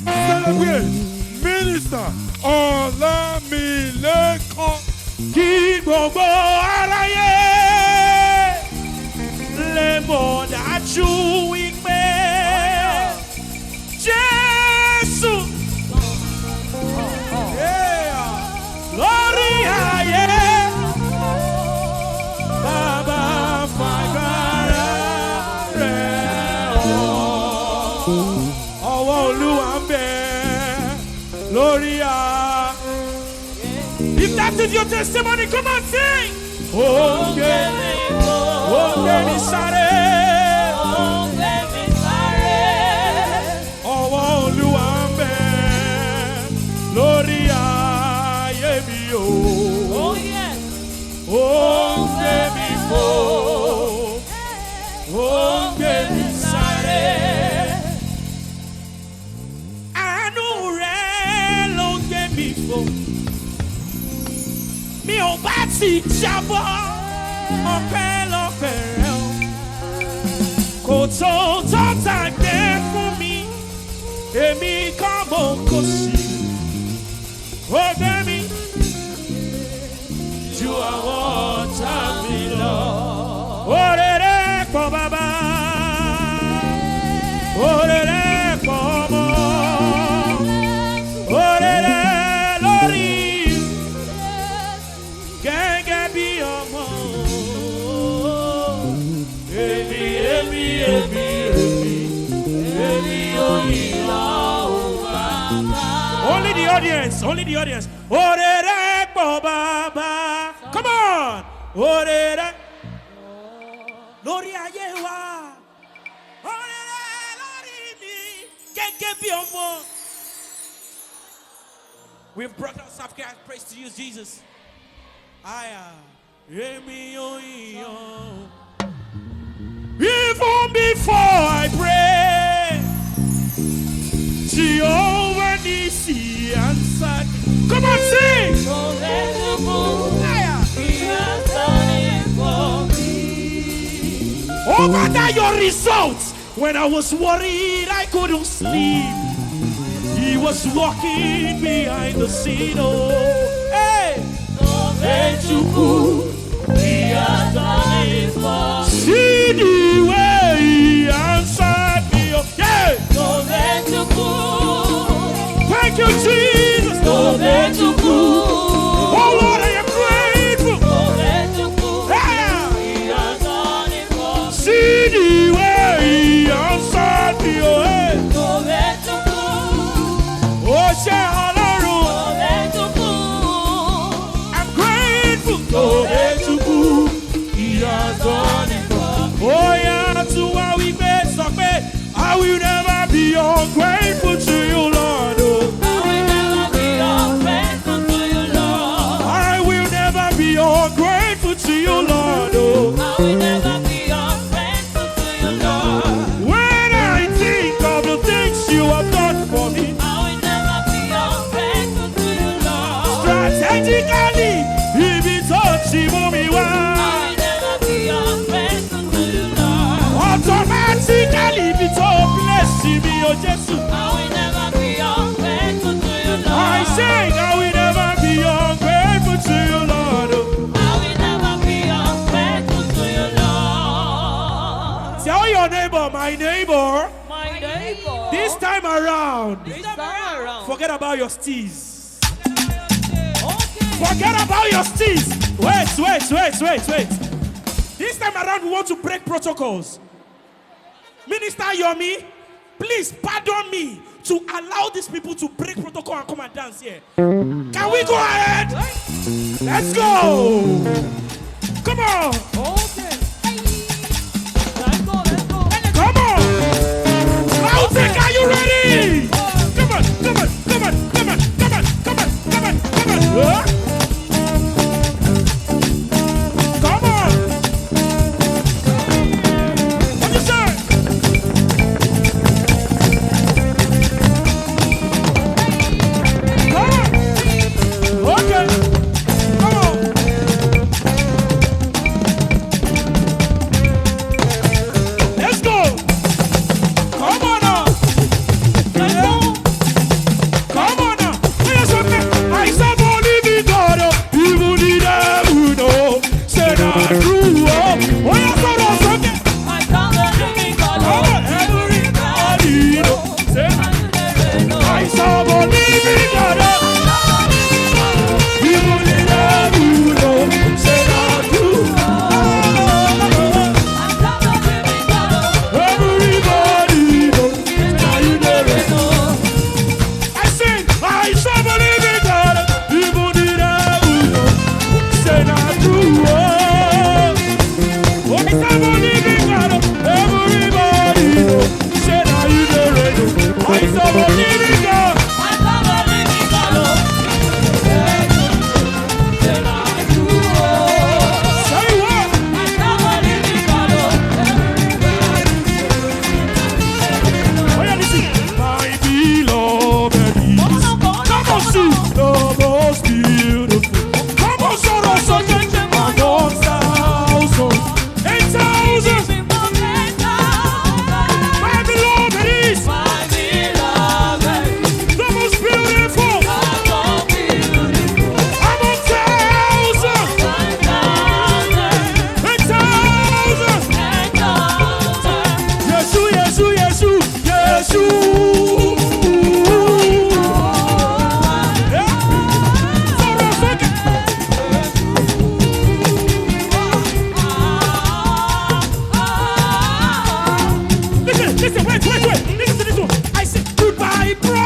Celebrate Minister Olamilekan. Kí gbogbo aráyé lè mọ̀ dájú wípé Jésù lórí ayé bàbá fagbára rẹ̀ ọwọ́ Olúwa ń bẹ lórí ayé. If that is your testimony, come on, sing. Oh, let me sáré. Oh, let me sáré. Ọwọ́ Olúwa ń bẹ lórí ayé mi o. Oh, yes. Oh, let me fò. Oh, let me sáré. Àánú rẹ̀ ló ń gbé mi fò. Mi ò bá ti jábọ́ ọpẹ́lọpẹ́ rẹ o. Kò tó tọ́ta gbé fún mi, èmi kọ́ mo kò sí. Ó gbé mi ju àwọn ọ̀tá mi lọ. Oore rẹ̀ pọ̀ bàbá, oore rẹ̀ pọ̀ ọmọ, oore rẹ̀ lórí. Gẹ́gẹ́ bí ọmọ, èmi òyìnbó bàbá. Only the audience, only the audience. Oore rẹ̀ pọ̀ bàbá. Come on. Oore rẹ̀ lórí ayé wa. Oore rẹ̀ lórí mi. Gẹ́gẹ́ bí ọmọ. We've brought our sacrifice praise to you, Jesus. Even before I pray, Jehovah Nissi answered. Come on, sing. Over that your results. When I was worried, I couldn't sleep. He was walking behind the scene. Oh, hey. See the way he answered me. Yeah. Thank you, Jesus. Oh Lord, I am grateful. Yeah. See the way he answered me. Oh, hey. Oh, shall oh, yeah, to what we face, I will never be ungrateful to you, Lord. Oh. I will never be ungrateful to you, Lord. I will never be ungrateful to you, Lord. Oh. I will never be ungrateful to you, Lord. When I think of the things you have done for me, I will never be ungrateful to you, Lord. Strategically, if it's me, I will never be ungrateful to you, Lord. Automatically, if it's all blessing me, oh Jesus. I will never be ungrateful to you, Lord. I say, I will never be ungrateful to you, Lord. I will never be ungrateful to you, Lord. Tell your neighbor, my neighbor. My neighbor. This time around. Forget about your steez. Forget about your steez. Wait. This time around, we want to break protocols. Minister Yomi, please pardon me to allow these people to break protocol and come and dance here. Can we go ahead? Let's go. Come on. Okay. Let's go. Come on. Outtake, are you ready? Come on. Huh?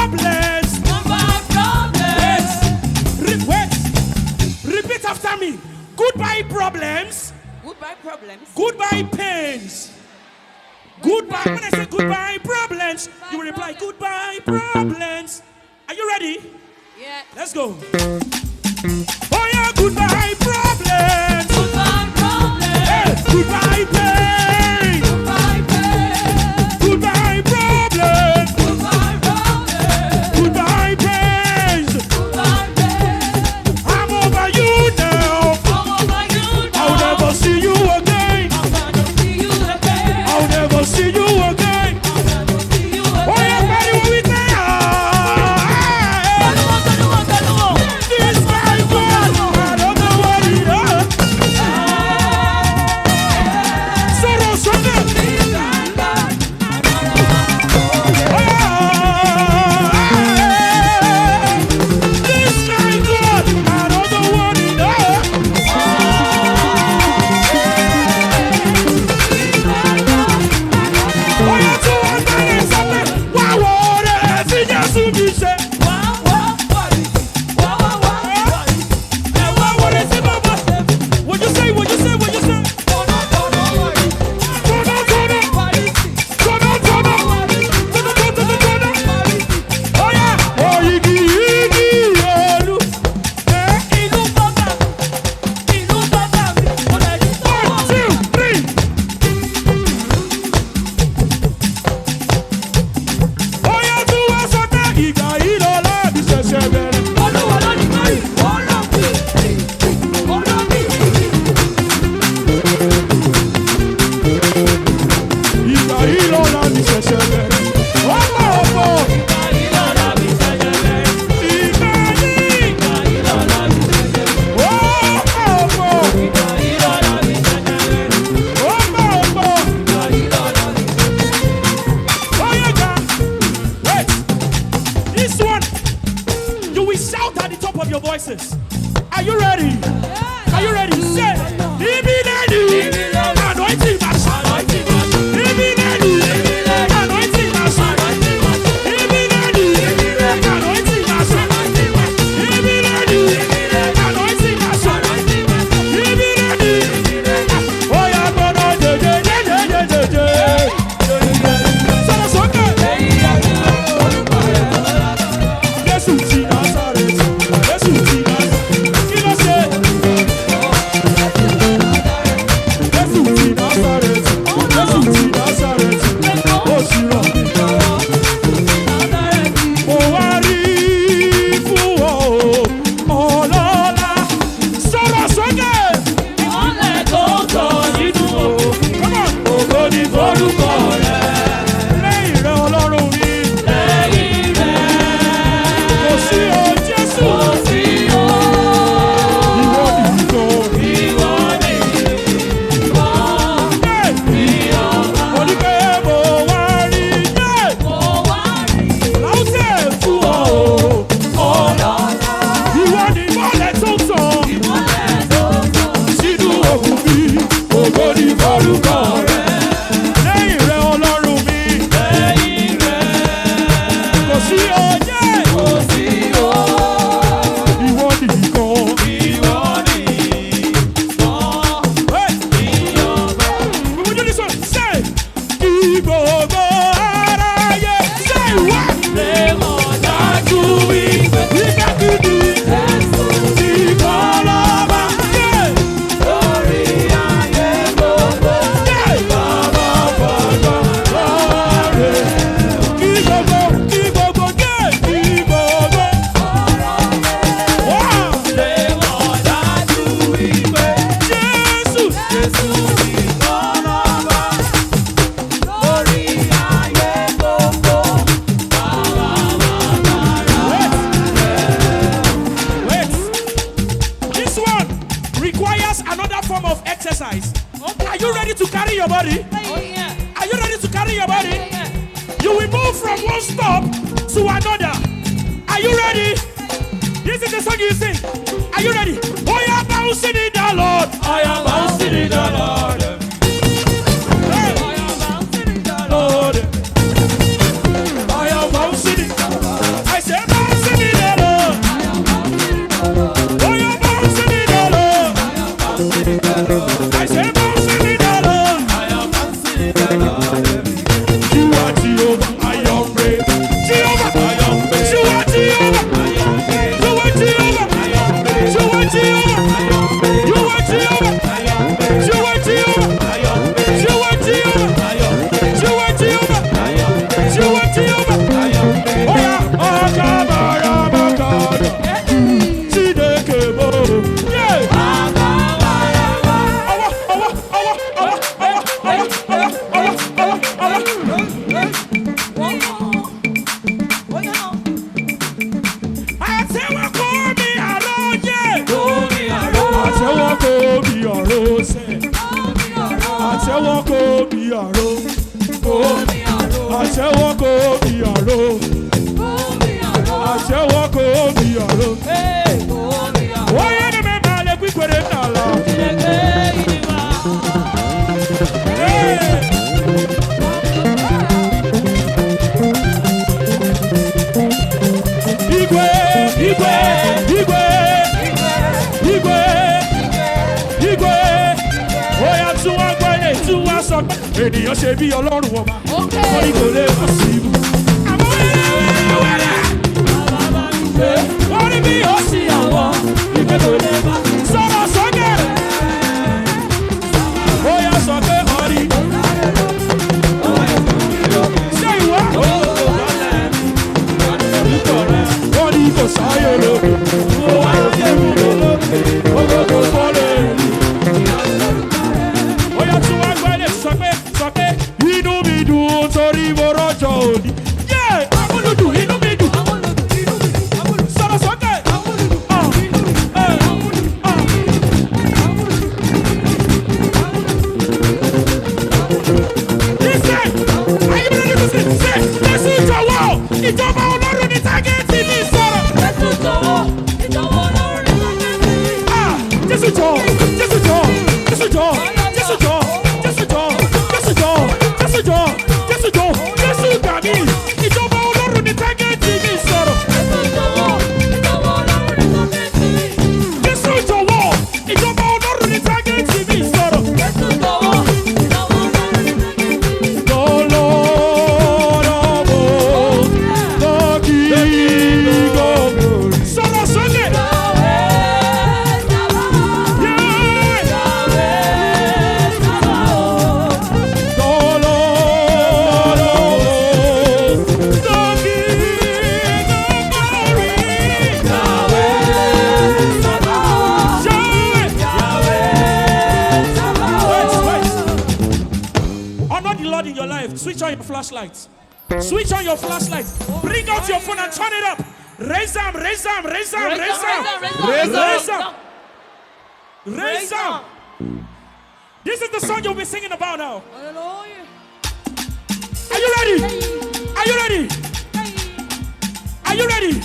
problems. Goodbye problems. Wait. Repeat after me. Goodbye problems. Goodbye problems. Goodbye pains. Goodbye. When I say goodbye problems, you will reply goodbye problems. Are you ready? Yeah. Let's go. Oh yeah, goodbye problems. Goodbye problems. Hey, goodbye pain. Goodbye pain. Goodbye problems. Goodbye problems. Goodbye pains. Goodbye pain. I'm over you now. I'm over you now. I'll never see you again. I'm gonna see you again. I'll never see you again. I'm gonna see you again. Oh yeah, buddy, what we say? This my God, I don't know what it is. Sorrow, sorrow. This my God, I don't know what it is. Oh yeah, to one man, something. Why would I see Jesus be said? What you say? What you say? What you say? Turn on, turn on. Turn on, turn on. Turn on, turn on. Turn on, turn on, turn on. Oh yeah. Oh, igi, olu. Ìlú bàbá mi, 1, 2, 3. Oh yeah, to wa sọ pé ìgbà yìí lọ́la mi ṣẹ̀ṣẹ̀ bẹ̀rẹ̀. Olúwa ló ní kárí, olóògbé, olóògbé. Ìgbà yìí lọ́la mi ṣẹ̀ṣẹ̀ bẹ̀rẹ̀. Ọ̀pọ̀ ọ̀pọ̀. Ìgbà yìí. Ó ọ̀pọ̀. Oh yeah, God. Wait. This one, you will shout at the top of your voices. Are you ready? Are you ready? Say, Ibi lady, anointing master. Ibi lady, anointing master. Ibi lady, anointing master. Ibi lady, anointing master. Ibi lady. Oh yeah, brother, je. Sọ̀rọ̀ sókè. Jésù ti Násárẹ́tì. Jésù ti Násárẹ́tì. Kí ló ṣe? Jésù ti Násárẹ́tì. Jésù ti Násárẹ́tì. Ó sì rọ̀ mí lọ́wọ́. Mo wá rí fún ọ ọlọ́lá. Sọ̀rọ̀ sókè. Ìmọ́lẹ̀ tó tọ̀ nínú òkú. Come on. Ògo ni forúkọ rẹ̀. Lẹ́yìn rẹ̀ Ọlọ́run mi. Lẹ́yìn rẹ̀ Kò sí o Jésù. kò sí o. Ìwọ nìkan. Ìwọ ni ìwọ. Mo ní pé mo wá rí dé. Mo wá rí Láwùjẹ́ fún ọ ọlọ́lá. ìwọ ni mọ́lẹ̀ tó tàn Ìmọ́lẹ̀ tó tọ̀ sínú òkú mi. Ògo ni forúkọ rẹ̀. Lẹ́yìn rẹ̀ Ọlọ́run mi. lẹ́yìn rẹ̀ Kò sí ọjẹ́. kò sí o. Ìwọ nìkan. Ìwọ ni ìwọ. Hey! Ìyọ̀bá. We will do this one. Say, kí gbogbo aráyé. Say what? Lè mọ̀ dájú wípé Ìgbà gidi. Jésù Ìkan lọ́ba. Yeah! lórí ayé gbogbo. Yeah! Bàbá bàbá Lọ́rẹ̀. Kí gbogbo, yeah! Kí gbogbo. Wow! lè mọ̀ dájú wípé Jésù. Jésù nìkan lọ́ba lórí ayé gbogbo. Bàbá Wait. This one requires another form of exercise. Are you ready to carry your body? Oh yeah. Are you ready to carry your body? You will move from one stop to another. Are you ready? This is the song you sing. Are you ready? Oh, yeah, bouncing in the Lord. I am bouncing in the Lord. Hey, I am bouncing in the Lord. Lord. I am bouncing in the Lord. àtẹ́wọ́ kò bí àrò. Àtẹ́wọ́ kò bí àrò. Àtẹ́wọ́ kò bí àrò. Wọ́n ní mi máa lè pípéré nàlá. Igwe, igwe, igwe, igwe, igwe. Oya tún wá gbọ́ ilé tún wá sọ pé ènìyàn ṣe bí Ọlọ́run ọba. Wọ́n ní kò lè wá sí ibù. Àmọ́ wẹ́rẹ́. Wọ́n ní bí ó sì àwọn ìgbẹ́ kò lè bá. Sọ̀rọ̀ sọ́kẹ́. Oya sọ pé ọ̀rí. Ṣé ìwọ? Wọ́n ní kò sáyé lókè. Ó wáyé mi lókè. Ògógó fọ́lẹ̀. Oya tún wá gbọ́ ilé sọ pé inú mi dùn torí mo rọ́jò òní. Yé! Amúlùdùn inú mi dùn. Sọ̀rọ̀ sọ́kẹ́. Ìjọba Ọlọ́run ní tágẹ́ẹ̀tì ní sọ̀rọ̀. Jésù jọ, Jésù jọ, Jésù jọ, Jésù jọ, Jésù jọ, Jésù jọ, Jésù jọ, Jésù jọ, Jésù gbà mí. Ìjọba Ọlọ́run ní tágẹ́ẹ̀tì ní sọ̀rọ̀. Jésù jọ̀wọ́, ìjọba Ọlọ́run ní tágẹ́ẹ̀tì ní sọ̀rọ̀. Switch on your flashlight. Switch on your flashlight. Bring out your phone and turn it up. Raise them, raise them, raise them, raise them. Raise them. Raise them. This is the song you'll be singing about now. Are you ready? Are you ready? Are you ready?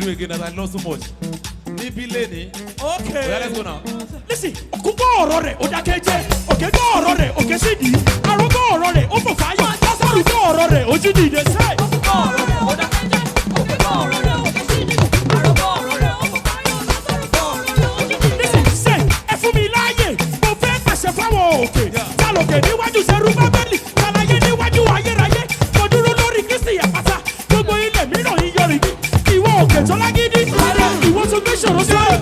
Again, as I know so much. Okay. Well, let's go now. Listen, Kuko Orore, Odakeje, okay, go Orore, okay, Sidi, Arogo Orore, Opo Fire, Saru go Orore, Ojidi, they say. Listen, say, Efumi Laye, Ofe Pashafawo, okay, Taloke, òkè tó lágídí. Ìwọ tó gbé ṣòro sọ́ọ̀.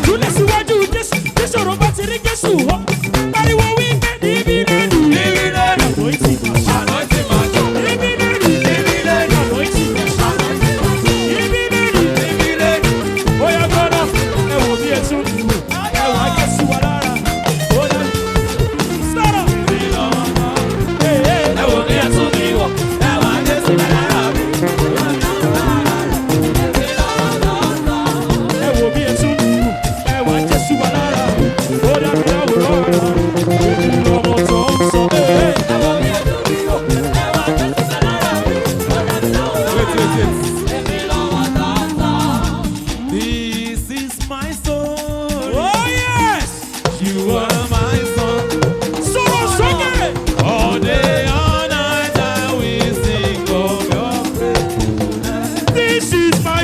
Júlẹ̀ síwájú Jésù. Bí ṣòro bá ti rí Jésù. Pariwo wípé níbi lẹ́nu. Níbi lẹ́nu. Anointing máa ṣe. Anointing máa ṣe. Níbi lẹ́nu. Níbi lẹ́nu. Anointing máa ṣe. Níbi lẹ́nu. Níbi lẹ́nu. Ó yá gbọ́dọ̀. Ẹ wò bí ètò. Ẹ wà Jésù wà lára. Ó yá. Sọ̀rọ̀. Ẹ wò bí ètò mi wọ̀. Ẹ wà Jésù wà lára mi. Ẹ wò bí ètò. Ẹ wà Jésù wà lára. Ó dá mi láwò lọ́wọ́. Èmi lọ́mọ tó ń sọ. Ẹ wò bí ètò mi wọ̀. Ẹ wà Jésù wà lára mi. Èmi lọ́wọ́ tọ̀ọ̀tọ̀. This is my story. Oh yes! You are my song. Sọ̀rọ̀ sókè. All day, all night, I will sing of your praise. This is my